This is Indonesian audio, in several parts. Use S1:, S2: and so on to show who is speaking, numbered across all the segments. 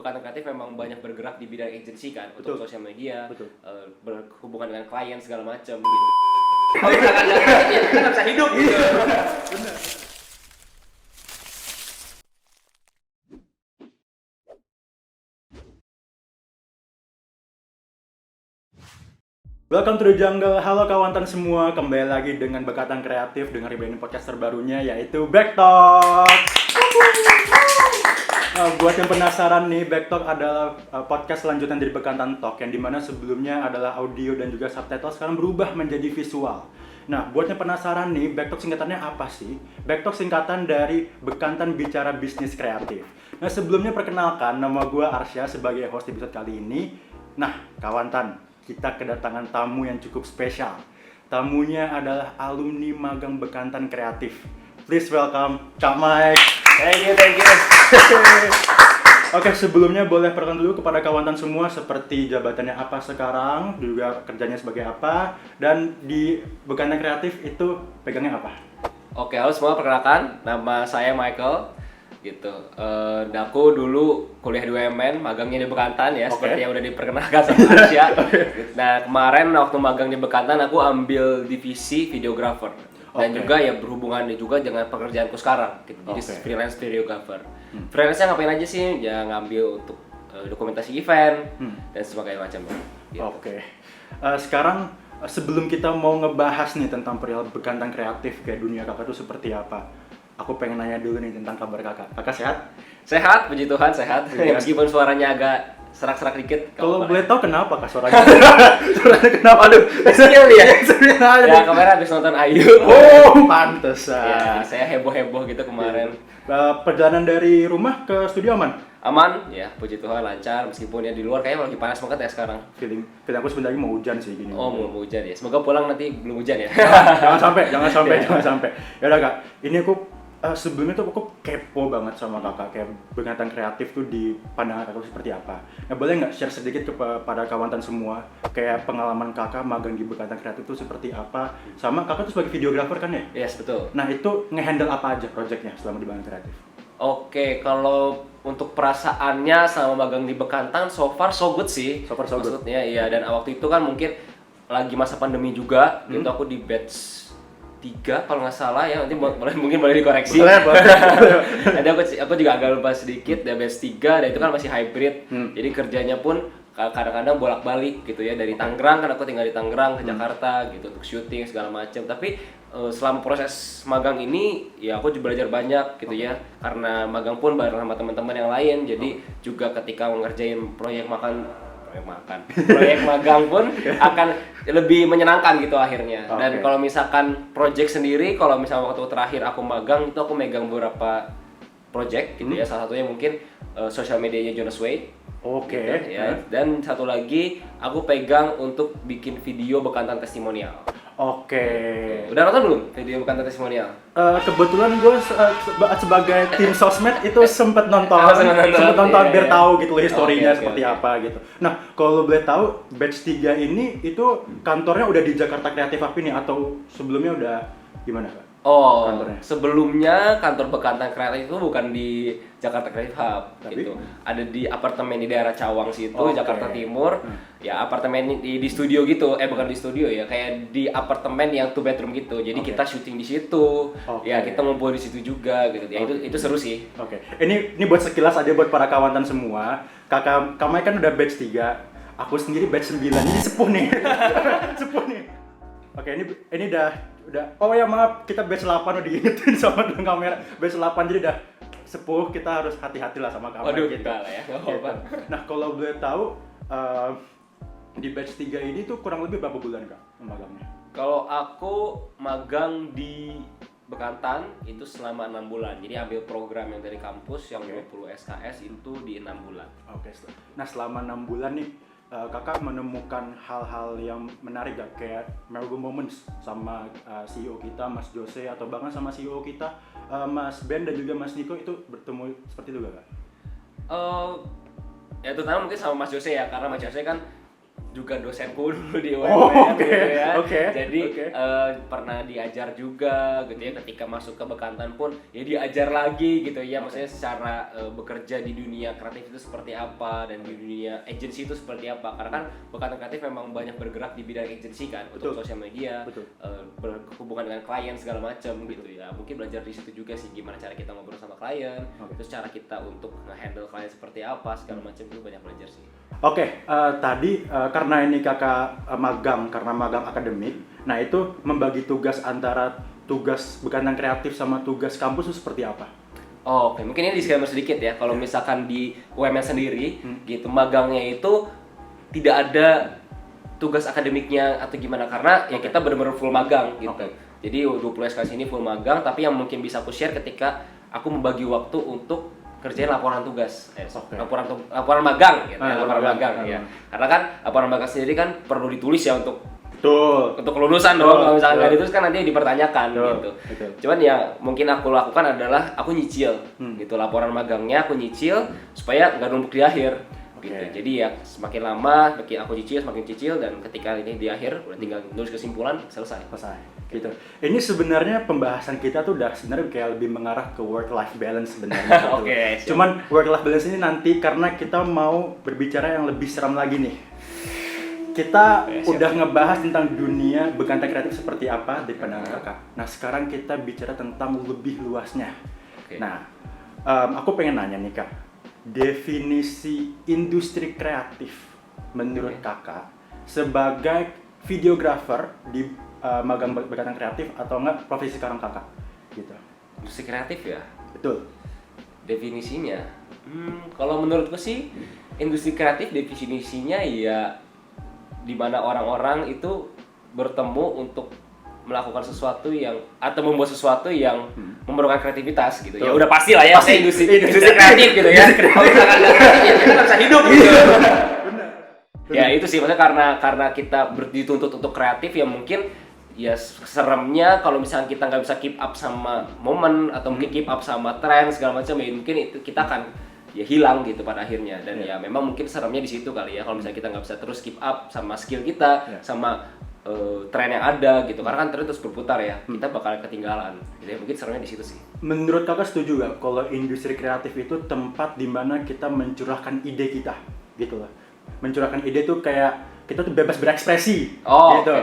S1: Bekantan Kreatif memang banyak bergerak di bidang agency kan, untuk sosial media, berhubungan dengan klien segala macam gitu. Kalau misalkan nggak kreatif, ya kita nggak bisa hidup gitu.
S2: Bener. Welcome to the jungle. Halo kawantan semua, kembali lagi dengan Bekatan Kreatif dengan rebranding podcast terbarunya yaitu Backtalk. Buat yang penasaran nih, Backtalk adalah podcast lanjutan dari Bekantan Talk yang dimana sebelumnya adalah audio dan juga subtitle, sekarang berubah menjadi visual. Nah, buat yang penasaran nih, Backtalk singkatannya apa sih? Backtalk singkatan dari Bekantan Bicara Bisnis Kreatif. Nah, sebelumnya perkenalkan, nama gue Arsya sebagai host episode kali ini. Nah, kawantan, kita kedatangan tamu yang cukup spesial. Tamunya adalah alumni magang Bekantan Kreatif. Please welcome Kak Mike.
S1: Thank you.
S2: Oke, sebelumnya boleh perkenalan dulu kepada kawantan semua seperti jabatannya apa sekarang, juga kerjanya sebagai apa, dan di Bekantan Kreatif itu pegangnya apa?
S1: Oke, halo semua, perkenalkan, nama saya Michael gitu. Aku dulu kuliah di UMN, magangnya di Bekantan ya, seperti yang udah diperkenalkan sama Arsya. Nah, kemarin waktu magang di Bekantan aku ambil divisi videographer. Dan juga ya berhubungan juga dengan pekerjaanku sekarang gitu. Jadi freelance videographer. Freelance-nya ngapain aja sih? Ya ngambil untuk dokumentasi event dan sebagainya macam gitu.
S2: Sekarang sebelum kita mau ngebahas nih tentang perihal Bekantan Kreatif kayak dunia kakak itu seperti apa, aku pengen nanya dulu nih tentang kabar kakak. Kakak sehat?
S1: Sehat, puji Tuhan sehat. Ya, meskipun suaranya agak serak-serak dikit.
S2: Kalau boleh tahu kenapa kak suaranya? Suaranya kenapa?
S1: Aduh, skill ya. Ya kemarin habis nonton Ayu.
S2: Oh, pantesan.
S1: Ya, saya heboh-heboh gitu kemarin.
S2: Perjalanan dari rumah ke studio aman?
S1: Aman, ya puji Tuhan lancar meskipun ya di luar kayaknya lagi panas banget ya sekarang.
S2: Feeling aku sebentar lagi mau hujan sih gini.
S1: Oh, mau hujan ya. Semoga pulang nanti belum hujan ya.
S2: Jangan sampai. Ya udah kak, ini aku sebelumnya tuh aku kepo banget sama kakak, kayak Bekantan Kreatif tuh di pandangan kakak seperti apa. Nah, boleh nggak share sedikit kepada kawantan semua, kayak pengalaman kakak magang di Bekantan Kreatif tuh seperti apa, sama kakak tuh sebagai videographer kan ya?
S1: Yes, betul.
S2: Nah, itu ngehandle apa aja projectnya selama di Bekantan Kreatif?
S1: Oke, kalau untuk perasaannya sama magang di Bekantan so far so good sih.
S2: So far so good.
S1: Maksudnya iya, dan waktu itu kan mungkin lagi masa pandemi juga, gitu aku di batch 3 kalau nggak salah ya, nanti mungkin boleh dikoreksi.
S2: Boleh.
S1: Nanti aku juga agak lupa sedikit, dan batch 3 dan itu kan masih hybrid. Jadi kerjanya pun kadang-kadang bolak-balik gitu ya, dari Tangerang, kan aku tinggal di Tangerang ke Jakarta gitu untuk syuting segala macam. Tapi selama proses magang ini ya aku juga belajar banyak gitu ya, karena magang pun bareng sama teman-teman yang lain. Jadi juga ketika ngerjain proyek magang pun akan lebih menyenangkan gitu akhirnya. Dan kalau misalkan project sendiri, kalau misalnya waktu terakhir aku magang itu aku megang beberapa project gitu ya. Salah satunya mungkin sosial medianya Jonas Way. Gitu, ya. Dan satu lagi aku pegang untuk bikin video Bekantan testimonial. Udah nonton belum video Bekantan testimonial?
S2: Kebetulan gue sebagai tim sosmed itu sempet nonton biar tahu gitu historinya seperti apa gitu. Nah, kalau lo boleh tahu batch 3 ini itu kantornya udah di Jakarta Kreatif Hub ini atau sebelumnya udah gimana Kak?
S1: Oh,
S2: kantornya?
S1: sebelumnya kantor Bekantan Kreatif itu bukan di Jakarta Creative Hub gitu. Ada di apartemen di daerah Cawang situ, Jakarta Timur. Ya apartemen di studio gitu. Bukan di studio ya, kayak di apartemen yang 2 bedroom gitu. Jadi kita syuting di situ. Ya kita ngumpul di situ juga gitu. Ya itu seru sih.
S2: Ini buat sekilas aja buat para kawantan semua. Kakak Mike kan udah batch 3. Aku sendiri batch 9. Ini sepuh nih. Ini udah oh ya maaf, kita batch 8 udah diingetin sama dengan kamera. Batch 8 jadi udah sepuh, kita harus hati-hati lah sama kamera.
S1: Waduh,
S2: gitu.
S1: Lah ya.
S2: Gitu. Nah, kalau boleh tahu di batch 3 ini tuh kurang lebih berapa bulan Kak magangnya?
S1: Kalau aku magang di Bekantan itu selama 6 bulan. Jadi ambil program yang dari kampus yang 20 SKS itu di 6 bulan.
S2: Nah, selama 6 bulan nih kakak menemukan hal-hal yang menarik gak? Kayak memorable moments sama CEO kita, Mas Jose, atau bahkan sama CEO kita, Mas Ben dan juga Mas Niko itu bertemu seperti itu gak Kak?
S1: Ya terutama mungkin sama Mas Jose ya, karena Mas Jose kan juga dosenku dulu di UMN gitu ya. Jadi pernah diajar juga gitu ya, ketika masuk ke Bekantan pun ya diajar lagi gitu ya, maksudnya secara bekerja di dunia kreatif itu seperti apa dan di dunia agency itu seperti apa, karena kan Bekantan Kreatif memang banyak bergerak di bidang agency kan, untuk sosial media, berhubungan dengan klien segala macam gitu ya. Mungkin belajar di situ juga sih, gimana cara kita ngobrol sama klien, terus cara kita untuk nge-handle klien seperti apa segala macam, itu banyak belajar sih.
S2: Tadi karena ini kakak magang, karena magang akademik, nah itu membagi tugas antara tugas Bekantan Kreatif sama tugas kampus itu seperti apa?
S1: Oke, mungkin ini disclaimer sedikit ya, kalau misalkan di UMN sendiri gitu, magangnya itu tidak ada tugas akademiknya atau gimana, karena ya kita benar-benar full magang gitu. Jadi 20 SKS ini full magang, tapi yang mungkin bisa aku share ketika aku membagi waktu untuk kerjain laporan tugas, laporan magang, gitu, laporan magang ya. Karena kan laporan magang sendiri kan perlu ditulis ya untuk kelulusan dong. Kalau misalnya nggak ditulis kan nanti dipertanyakan gitu. Cuman ya mungkin aku lakukan adalah aku nyicil gitu, laporan magangnya aku nyicil supaya nggak numpuk di akhir. Gitu. Jadi ya semakin lama aku semakin cicil, dan ketika ini di akhir udah tinggal nulis kesimpulan, selesai.
S2: Gitu. Ini sebenarnya pembahasan kita tuh udah sebenarnya kayak lebih mengarah ke work life balance sebenarnya. Cuman work life balance ini nanti, karena kita mau berbicara yang lebih seram lagi nih. Kita udah ngebahas tentang dunia Bekantan Kreatif seperti apa di pandangan kakak. Nah sekarang kita bicara tentang lebih luasnya. Nah aku pengen nanya nih kak, definisi industri kreatif menurut kakak sebagai videographer di magang Bekantan Kreatif, atau enggak profesi sekarang kakak gitu?
S1: Industri kreatif ya?
S2: Betul.
S1: Definisinya? Kalau menurutku sih industri kreatif definisinya ya di mana orang-orang itu bertemu untuk melakukan sesuatu yang atau membuat sesuatu yang memerlukan kreativitas gitu. Ya udah pasti lah ya, industri kreatif gitu ya. Kalau misalkan nggak kreatif ya kita nggak bisa hidup gitu. Ya itu sih, maksudnya karena kita dituntut untuk kreatif ya, mungkin ya seremnya kalau misalnya kita nggak bisa keep up sama momen atau mungkin keep up sama tren segala macam, ya mungkin itu kita akan ya hilang gitu pada akhirnya. Dan ya memang mungkin seremnya di situ kali ya, kalau misalnya kita nggak bisa terus keep up sama skill kita, sama tren yang ada gitu, karena kan tren terus berputar ya, kita bakal ketinggalan. Jadi mungkin seremnya di situ sih.
S2: Menurut kakak setuju gak kalau industri kreatif itu tempat dimana kita mencurahkan ide kita gitu loh? Mencurahkan ide tuh kayak kita tuh bebas berekspresi gitu.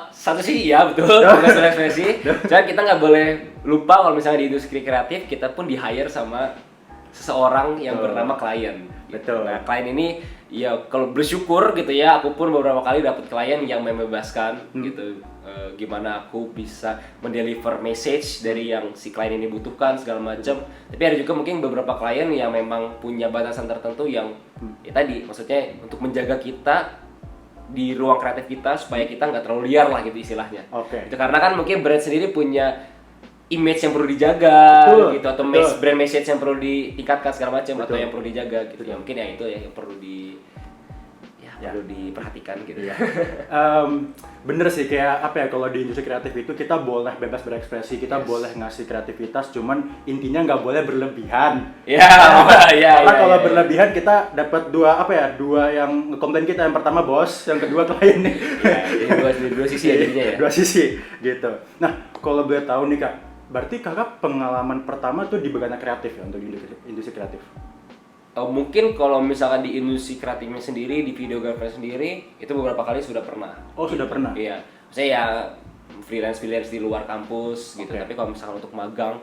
S1: Satu sih ya betul, bebas berekspresi. Cuman kita nggak boleh lupa kalau misalnya di industri kreatif kita pun di hire sama seseorang yang bernama klien.
S2: Betul.
S1: Nah klien ini ya kalau bersyukur gitu ya, aku pun beberapa kali dapat klien yang membebaskan gitu. Gimana aku bisa mendeliver message dari yang si klien ini butuhkan segala macam. Tapi ada juga mungkin beberapa klien yang memang punya batasan tertentu yang ya tadi, maksudnya untuk menjaga kita di ruang kreatif kita supaya kita nggak terlalu liar lah gitu istilahnya. Itu karena kan mungkin brand sendiri punya image yang perlu dijaga gitu, atau brand message yang perlu ditingkatkan segala macam, atau yang perlu dijaga gitu. Ya mungkin ya itu ya yang perlu perlu diperhatikan gitu ya.
S2: Bener sih, kayak apa ya, kalau di industri kreatif itu kita boleh bebas berekspresi, kita boleh ngasih kreativitas, cuman intinya nggak boleh berlebihan. Karena kalau berlebihan kita dapat dua yang ngekomplain kita. Yang pertama bos, yang kedua klien nih.
S1: Dua sisi ya jadinya ya.
S2: Dua sisi gitu. Nah kalau boleh tahu nih kak, berarti kakak pengalaman pertama tuh di Bekantan Kreatif ya, untuk industri kreatif?
S1: Mungkin kalau misalkan di industri kreatifnya sendiri, di videografer sendiri, itu beberapa kali sudah pernah.
S2: Sudah pernah?
S1: Iya, saya ya freelance di luar kampus gitu. Tapi kalau misalkan untuk magang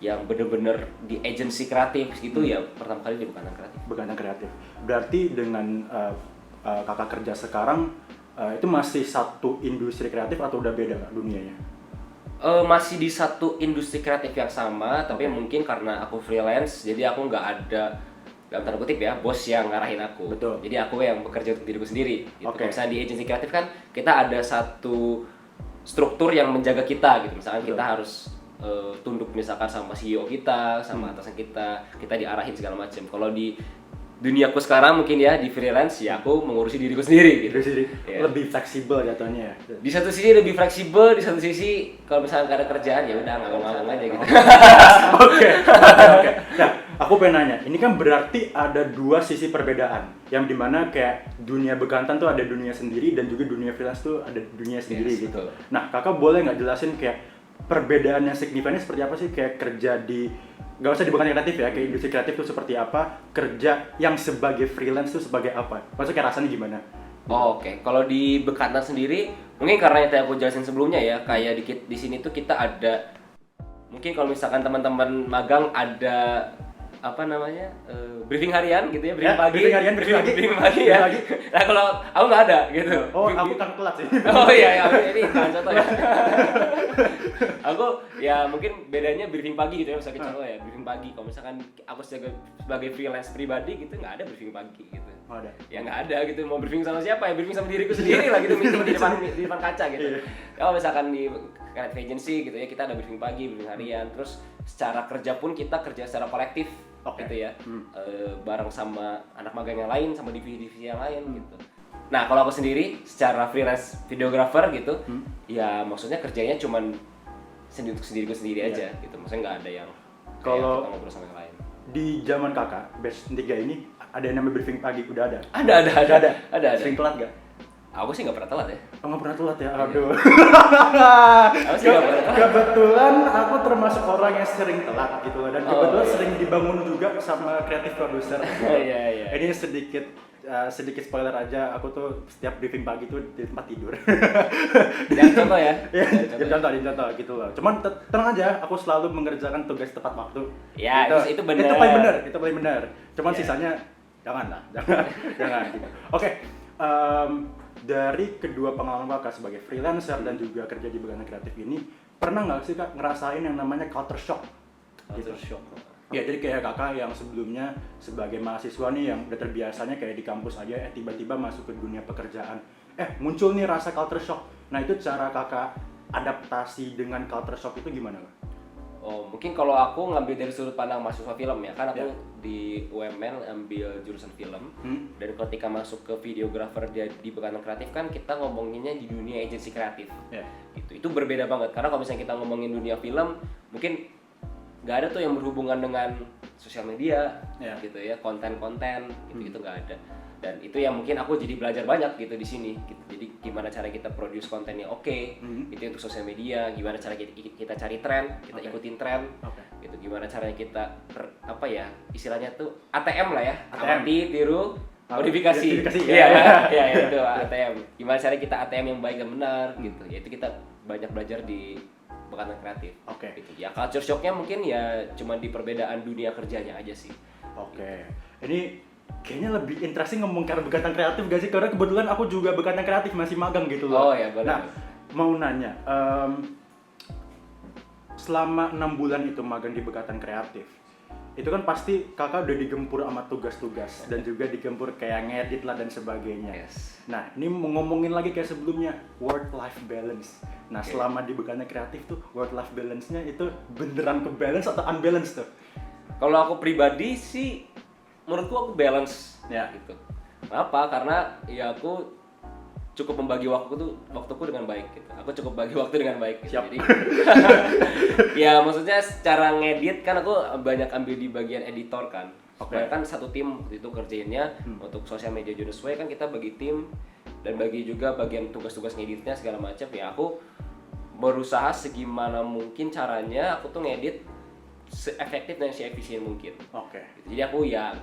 S1: yang bener-bener di agensi kreatif gitu ya pertama kali di Bekantan Kreatif.
S2: Bekantan Kreatif. Berarti dengan kakak kerja sekarang itu masih satu industri kreatif atau udah beda kak dunianya?
S1: Masih di satu industri kreatif yang sama, tapi mungkin karena aku freelance, jadi aku nggak ada, dalam tanda kutip ya, bos yang ngarahin aku.
S2: Betul.
S1: Jadi aku yang bekerja untuk diriku sendiri. Gitu. Misalnya di agensi kreatif kan kita ada satu struktur yang menjaga kita gitu. Misalkan kita harus tunduk misalkan sama CEO kita, sama atasan kita diarahin segala macam. Kalau di duniaku sekarang mungkin ya di freelance ya aku mengurusi diriku sendiri gitu.
S2: Lebih fleksibel jatuhnya ya.
S1: Di satu sisi lebih fleksibel, di satu sisi kalau misalnya nggak ada kerjaan ya udah nganggung aja gitu.
S2: Oke. Nah, Aku pengen nanya, ini kan berarti ada dua sisi perbedaan, yang dimana kayak dunia bekantan tuh ada dunia sendiri dan juga dunia freelance tuh ada dunia sendiri gitu.
S1: Betul.
S2: Nah, kakak boleh nggak jelasin kayak perbedaan yang signifikannya seperti apa sih? Kayak kerja di, nggak usah di bekantan kreatif ya, kayak industri kreatif tuh seperti apa, kerja yang sebagai freelance tuh sebagai apa? Maksudnya kayak rasanya gimana?
S1: Oke. Kalau di bekantan sendiri, mungkin karena yang tadi aku jelasin sebelumnya ya, kayak di sini tuh kita ada, mungkin kalau misalkan teman-teman magang ada apa namanya briefing harian gitu ya, briefing
S2: Ya,
S1: pagi,
S2: briefing harian, briefing pagi.
S1: briefing pagi ya.
S2: Briefing pagi.
S1: Nah kalau aku nggak ada gitu.
S2: Oh, aku kan telat sih.
S1: Oh iya, ya, ini kan contoh ya. Aku ya mungkin bedanya briefing pagi gitu ya, misalnya contoh ya, briefing pagi. Kalau misalkan aku sebagai freelance pribadi gitu nggak ada briefing pagi gitu.
S2: Oh, ada.
S1: Ya nggak ada gitu, mau briefing sama siapa ya, briefing sama diriku sendiri lah gitu, meeting di depan kaca gitu.
S2: Iya.
S1: Kalau misalkan di creative agency gitu ya, kita ada briefing pagi, briefing harian, terus secara kerja pun kita kerja secara kolektif.
S2: Oke.
S1: Gitu ya, bareng sama anak magang yang lain, sama divisi-divisi yang lain gitu. Nah kalau aku sendiri secara freelance videographer gitu, ya maksudnya kerjanya cuman untuk sendiriku sendiri aja gitu, maksudnya nggak ada yang
S2: Kalau
S1: kita ngobrol sama yang lain.
S2: di zaman kakak batch 3 ini ada yang namanya briefing pagi, udah ada?
S1: Ada.
S2: Sering telat gak?
S1: Aku sih nggak pernah telat ya.
S2: Oh, nggak pernah telat ya? Aduh.
S1: Aku sih nggak pernah telat.
S2: Kebetulan aku termasuk orang yang sering telat gitu loh, dan
S1: Oh,
S2: kebetulan
S1: iya.
S2: sering dibangun juga sama kreatif produser.
S1: Iya.
S2: Ini sedikit spoiler aja, aku tuh setiap briefing pagi tuh di tempat tidur.
S1: Yang contoh ya.
S2: Ya, jadi contoh gitu loh. Cuman tenang aja, aku selalu mengerjakan tugas tepat waktu.
S1: Ya, itu benar.
S2: Itu paling benar. Cuman
S1: Ya.
S2: sisanya jangan jangan gitu. Oke. Dari kedua pengalaman kakak sebagai freelancer dan juga kerja di bekantan kreatif ini, pernah nggak sih kak ngerasain yang namanya culture shock?
S1: Culture shock.
S2: Ya, jadi kayak kakak yang sebelumnya sebagai mahasiswa nih yang udah terbiasanya kayak di kampus aja, tiba-tiba masuk ke dunia pekerjaan, muncul nih rasa culture shock. Nah, itu cara kakak adaptasi dengan culture shock itu gimana kak?
S1: Oh, mungkin kalau aku ngambil dari sudut pandang mahasiswa film ya, kan aku
S2: Ya.
S1: di UMN ambil jurusan film, dan ketika masuk ke videographer di bekantan kreatif kan kita ngomonginnya di dunia agensi kreatif.
S2: Ya.
S1: Gitu. Itu berbeda banget karena kalau misalnya kita ngomongin dunia film, mungkin nggak ada tuh yang berhubungan dengan sosial media,
S2: Ya.
S1: gitu ya, konten-konten, gitu nggak ada. Dan itu yang mungkin aku jadi belajar banyak gitu di sini. Gitu. Jadi gimana cara kita produce konten yang oke, itu untuk sosial media, gimana cara kita cari tren, kita ikutin tren, gitu. Gimana caranya kita istilahnya tuh ATM lah ya, amati, tiru, modifikasi. Iya, itu ATM. Gimana cara kita ATM yang baik dan benar, gitu. Ya itu kita banyak belajar di bekantan kreatif. Gitu. Ya culture shocknya mungkin ya cuma di perbedaan dunia kerjanya aja sih.
S2: Ini kayaknya lebih interesting ngomong karena bekantan kreatif gak sih? Karena kebetulan aku juga bekantan kreatif, masih magang gitu loh.
S1: Oh ya, boleh.
S2: Nah, mau nanya, selama 6 bulan itu magang di bekantan kreatif, itu kan pasti kakak udah digempur sama tugas-tugas dan juga digempur kayak ngedit lah dan sebagainya.
S1: Yes.
S2: Nah, ini mau ngomongin lagi kayak sebelumnya, work-life balance. Nah, selama di bekantan kreatif tuh, work-life balance-nya itu beneran ke balance atau unbalance tuh?
S1: Kalau aku pribadi sih, menurutku aku balance
S2: Ya.
S1: gitu. Kenapa? Karena ya aku cukup membagi waktuku dengan baik gitu. Aku cukup bagi waktu dengan baik gitu.
S2: Siap.
S1: Jadi ya maksudnya secara ngedit kan aku banyak ambil di bagian editor kan. Soalnya kan satu tim itu kerjainnya untuk sosial media Junusway kan kita bagi tim dan bagi juga bagian tugas-tugas ngeditnya segala macam. Ya aku berusaha segimana mungkin caranya aku tuh ngedit seefektif dan seefisien mungkin. Gitu. Jadi aku ya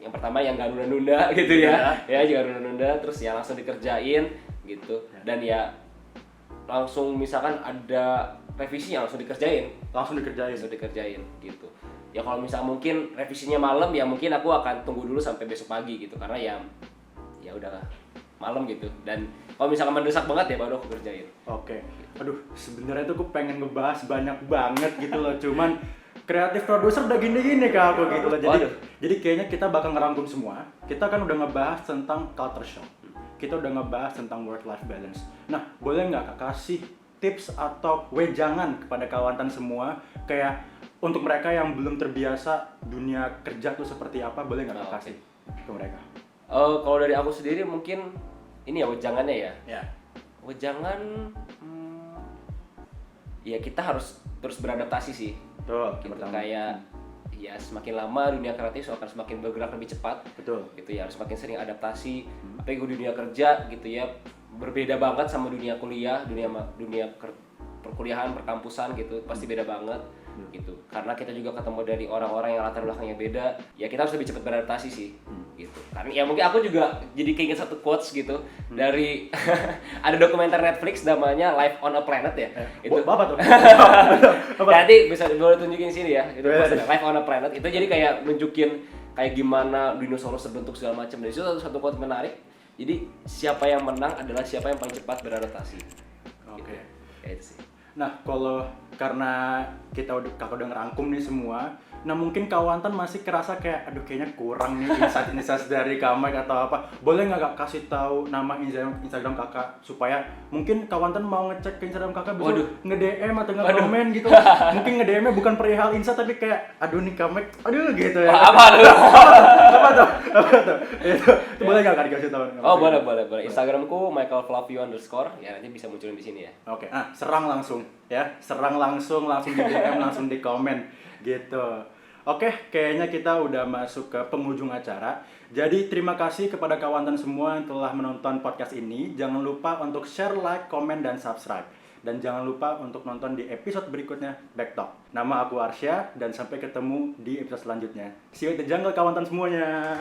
S1: yang pertama yang gak nunda-nunda gitu ya jangan nunda-nunda, terus ya langsung dikerjain gitu, dan ya langsung misalkan ada revisi yang langsung dikerjain gitu. Ya kalau misalkan mungkin revisinya malam ya mungkin aku akan tunggu dulu sampai besok pagi gitu, karena ya udah malam gitu, dan kalau misalkan mendesak banget ya baru aku kerjain.
S2: Aduh, sebenarnya tuh aku pengen ngebahas banyak banget gitu loh, cuman kreatif produser udah gini-gini ke aku gitu loh. Jadi kayaknya kita bakal ngerangkum semua. Kita kan udah ngebahas tentang culture shock, kita udah ngebahas tentang work-life balance. Nah, boleh nggak kak kasih tips atau wejangan kepada kawan semua, kayak untuk mereka yang belum terbiasa dunia kerja tuh seperti apa, boleh nggak kak kasih ke mereka?
S1: Kalau dari aku sendiri mungkin ini ya wejangannya
S2: Ya.
S1: Wejangan ya kita harus terus beradaptasi sih.
S2: Tuh,
S1: Gitu, kayak ya semakin lama dunia kreatif akan semakin bergerak lebih cepat.
S2: Betul.
S1: Gitu ya, harus semakin sering adaptasi. Apalagi di dunia kerja gitu ya, berbeda banget sama dunia kuliah, perkuliahan, perkampusan gitu, pasti beda banget. Gitu. Karena kita juga ketemu dari orang-orang yang latar belakangnya beda, ya kita harus lebih cepat beradaptasi sih. Gitu. Karena ya mungkin aku juga jadi keinget satu quotes gitu dari ada dokumenter Netflix namanya Life on a Planet ya. Itu
S2: Apa tuh?
S1: nanti bisa boleh tunjukin sini ya. Itu Life on a Planet itu jadi kayak nunjukin kayak gimana dinosaurus terbentuk segala macam. Dari situ satu quote menarik. Jadi siapa yang menang adalah siapa yang paling cepat beradaptasi.
S2: Oke.
S1: Kayak itu sih.
S2: Nah, karena kakak udah ngerangkum nih semua, nah mungkin kawantan masih kerasa kayak aduh kayaknya kurang nih insight dari Kamek atau apa. Boleh nggak Kak kasih tahu nama Instagram Kakak supaya mungkin kawantan mau ngecek ke Instagram Kakak bisa nge-DM atau nge-komen gitu. Mungkin nge-DM-nya bukan perihal insight tapi kayak aduh nih Kamek, aduh gitu ya.
S1: Apa
S2: Apa tuh? Itu boleh nggak Kak dikasih tahu?
S1: Oh, boleh. Instagramku Michael_Flavio_. Ya nanti bisa munculin di sini ya.
S2: Oke. Serang langsung di DM, langsung di komen gitu. Oke, kayaknya kita udah masuk ke penghujung acara. Jadi terima kasih kepada kawan semua yang telah menonton podcast ini. Jangan lupa untuk share, like, komen, dan subscribe. Dan jangan lupa untuk nonton di episode berikutnya Back Talk. Nama aku Arsya dan sampai ketemu di episode selanjutnya. See you at the jungle kawan semuanya.